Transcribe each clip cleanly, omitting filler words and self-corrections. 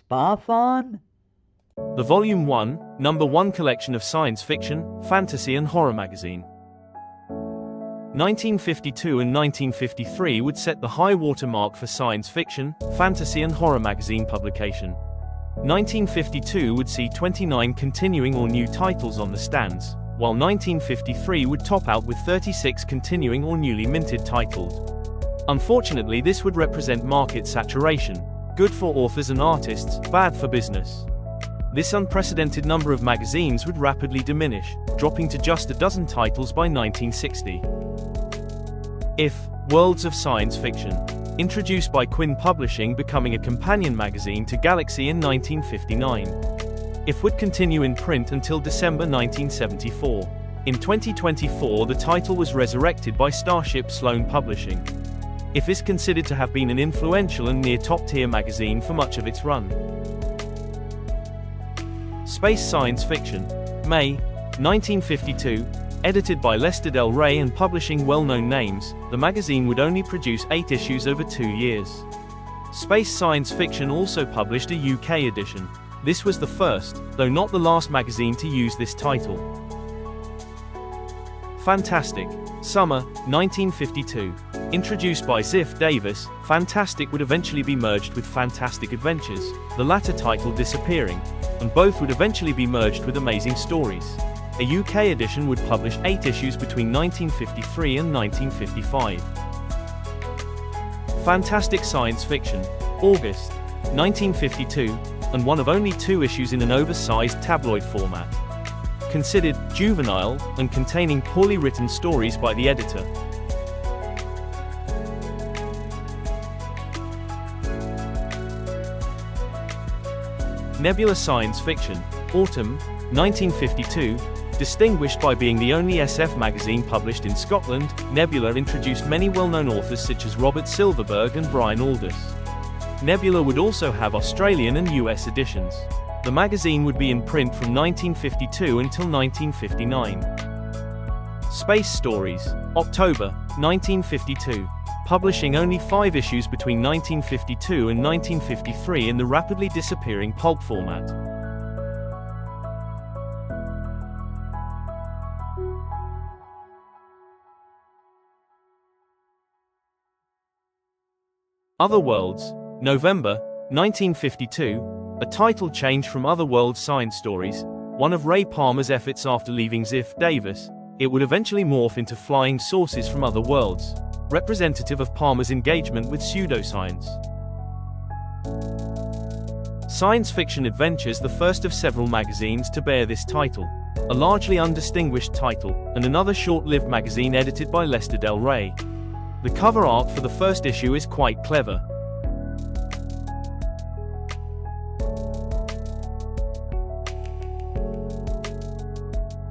Spa Fun? The Volume 1, Number 1 collection of science fiction, fantasy and horror magazine. 1952 and 1953 would set the high water mark for science fiction, fantasy and horror magazine publication. 1952 would see 29 continuing or new titles on the stands, while 1953 would top out with 36 continuing or newly minted titles. Unfortunately, this would represent market saturation, good for authors and artists, bad for business. This unprecedented number of magazines would rapidly diminish, dropping to just a dozen titles by 1960. If Worlds of Science Fiction, introduced by Quinn Publishing, becoming a companion magazine to Galaxy in 1959. If would continue in print until December 1974. In 2024, the title was resurrected by Starship Sloan Publishing. If is considered to have been an influential and near top-tier magazine for much of its run. Space Science Fiction, May, 1952, edited by Lester Del Rey and publishing well-known names, the magazine would only produce 8 issues over 2 years. Space Science Fiction also published a UK edition. This was the first, though not the last magazine to use this title. Fantastic, Summer, 1952. Introduced by Ziff Davis, Fantastic would eventually be merged with Fantastic Adventures, the latter title disappearing, and both would eventually be merged with Amazing Stories. A UK edition would publish 8 issues between 1953 and 1955. Fantastic Science Fiction, August, 1952, and one of only 2 issues in an oversized tabloid format. Considered juvenile and containing poorly written stories by the editor. Nebula Science Fiction, Autumn, 1952. Distinguished by being the only SF magazine published in Scotland, Nebula introduced many well-known authors such as Robert Silverberg and Brian Aldiss. Nebula would also have Australian and US editions. The magazine would be in print from 1952 until 1959. Space Stories, October, 1952. Publishing only 5 issues between 1952 and 1953 in the rapidly disappearing pulp format. Other Worlds, November, 1952, a title change from Other Worlds Science Stories, one of Ray Palmer's efforts after leaving Ziff Davis. It would eventually morph into Flying Saucers from Other Worlds, representative of Palmer's engagement with pseudoscience. Science Fiction Adventures, the first of several magazines to bear this title, a largely undistinguished title, and another short-lived magazine edited by Lester Del Rey. The cover art for the first issue is quite clever.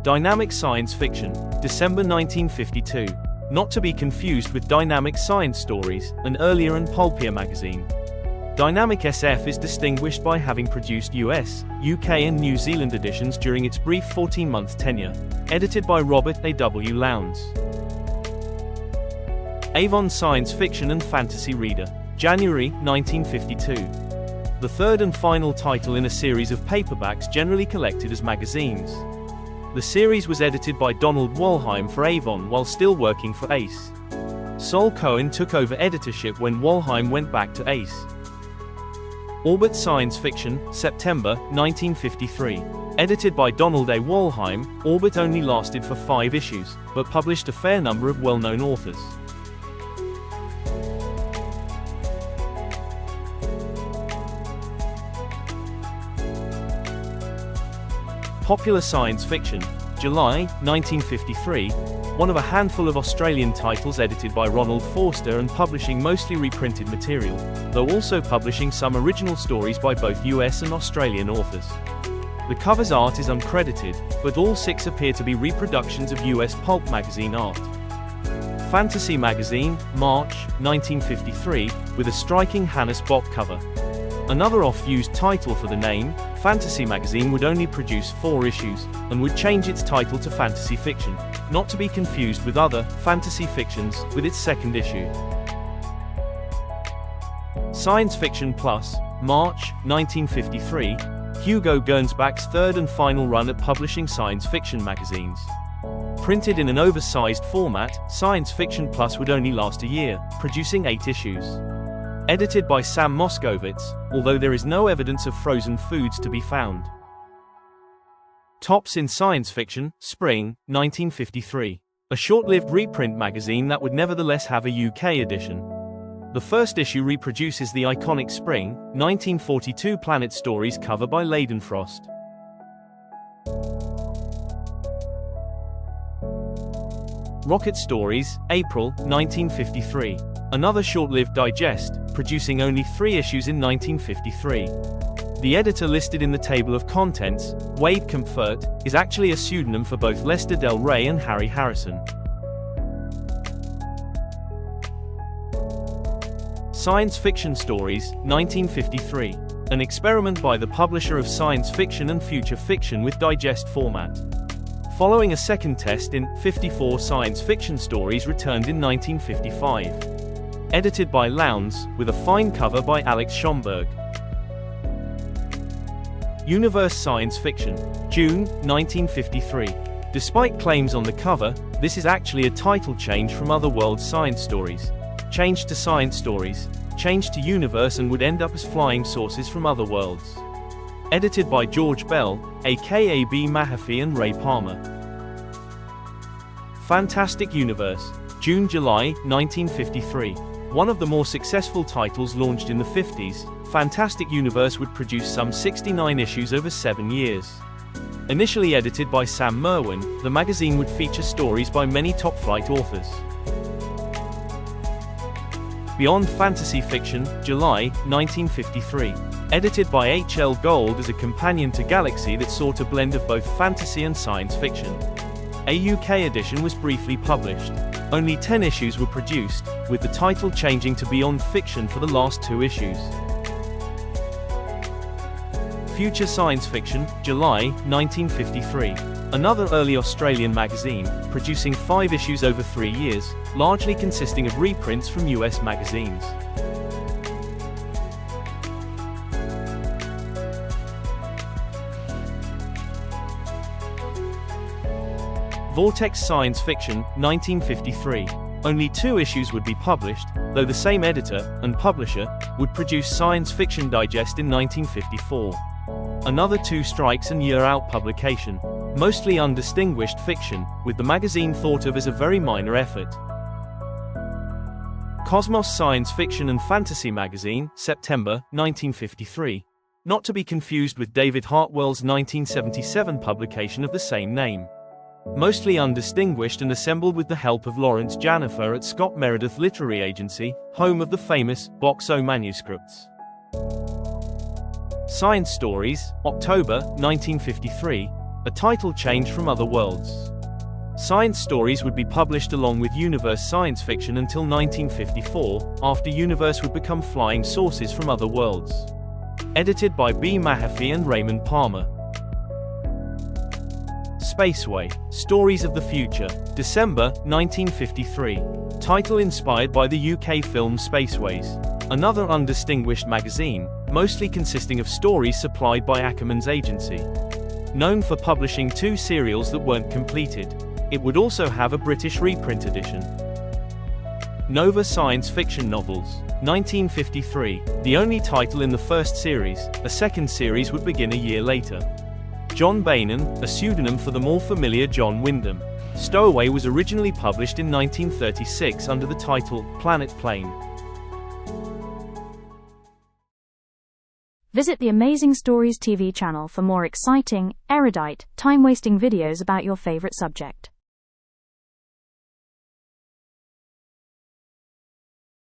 Dynamic Science Fiction, December 1952. Not to be confused with Dynamic Science Stories, an earlier and pulpier magazine. Dynamic SF is distinguished by having produced US, UK and New Zealand editions during its brief 14-month tenure, edited by Robert A. W. Lowndes. Avon Science Fiction and Fantasy Reader, January, 1952. The third and final title in a series of paperbacks generally collected as magazines. The series was edited by Donald Wollheim for Avon while still working for Ace. Sol Cohen took over editorship when Wollheim went back to Ace. Orbit Science Fiction, September, 1953. Edited by Donald A. Wollheim, Orbit only lasted for 5 issues, but published a fair number of well-known authors. Popular Science Fiction, July, 1953, one of a handful of Australian titles edited by Ronald Forster and publishing mostly reprinted material, though also publishing some original stories by both US and Australian authors. The cover's art is uncredited, but all 6 appear to be reproductions of US pulp magazine art. Fantasy Magazine, March, 1953, with a striking Hannes Bock cover. Another oft-used title for the name, Fantasy Magazine would only produce 4 issues, and would change its title to Fantasy Fiction, not to be confused with other Fantasy Fictions, with its 2nd issue. Science Fiction Plus, March, 1953, Hugo Gernsback's third and final run at publishing science fiction magazines. Printed in an oversized format, Science Fiction Plus would only last a year, producing 8 issues. Edited by Sam Moskowitz, although there is no evidence of frozen foods to be found. Tops in Science Fiction, Spring, 1953. A short-lived reprint magazine that would nevertheless have a UK edition. The first issue reproduces the iconic Spring, 1942 Planet Stories cover by Leidenfrost. Rocket Stories, April, 1953. Another short-lived digest, producing only 3 issues in 1953. The editor listed in the table of contents, Wade Comfort, is actually a pseudonym for both Lester Del Rey and Harry Harrison. Science Fiction Stories, 1953. An experiment by the publisher of Science Fiction and Future Fiction with digest format. Following a second test in 54 science fiction stories returned in 1955. Edited by Lowndes, with a fine cover by Alex Schomburg. Universe Science Fiction, June, 1953. Despite claims on the cover, this is actually a title change from Otherworld Science Stories. Changed to Science Stories, changed to Universe, and would end up as Flying Saucers from Other Worlds. Edited by George Bell, aka B. Mahaffey and Ray Palmer. Fantastic Universe, June-July, 1953. One of the more successful titles launched in the 50s, Fantastic Universe would produce some 69 issues over 7 years. Initially edited by Sam Merwin, the magazine would feature stories by many top-flight authors. Beyond Fantasy Fiction, July, 1953. Edited by H. L. Gold as a companion to Galaxy that sought a blend of both fantasy and science fiction. A UK edition was briefly published. Only 10 issues were produced, with the title changing to Beyond Fiction for the last 2 issues. Future Science Fiction, July, 1953. Another early Australian magazine, producing 5 issues over 3 years, largely consisting of reprints from US magazines. Vortex Science Fiction, 1953. Only 2 issues would be published, though the same editor and publisher would produce Science Fiction Digest in 1954. Another 2 strikes and year-out publication. Mostly undistinguished fiction, with the magazine thought of as a very minor effort. Cosmos Science Fiction and Fantasy Magazine, September, 1953. Not to be confused with David Hartwell's 1977 publication of the same name. Mostly undistinguished and assembled with the help of Lawrence Janifer at Scott Meredith Literary Agency, home of the famous Box O manuscripts. Science Stories, October, 1953. A title change from Other Worlds. Science Stories would be published along with Universe Science Fiction until 1954, after Universe would become Flying Saucers from Other Worlds. Edited by B. Mahaffey and Raymond Palmer. Spaceway, Stories of the Future, December, 1953. Title inspired by the UK film Spaceways. Another undistinguished magazine, mostly consisting of stories supplied by Ackerman's agency. Known for publishing 2 serials that weren't completed. It would also have a British reprint edition. Nova Science Fiction Novels, 1953. The only title in the first series, a second series would begin a year later. John Bainan, a pseudonym for the more familiar John Wyndham. Stowaway was originally published in 1936 under the title Planet Plane. Visit the Amazing Stories TV channel for more exciting, erudite, time-wasting videos about your favorite subject.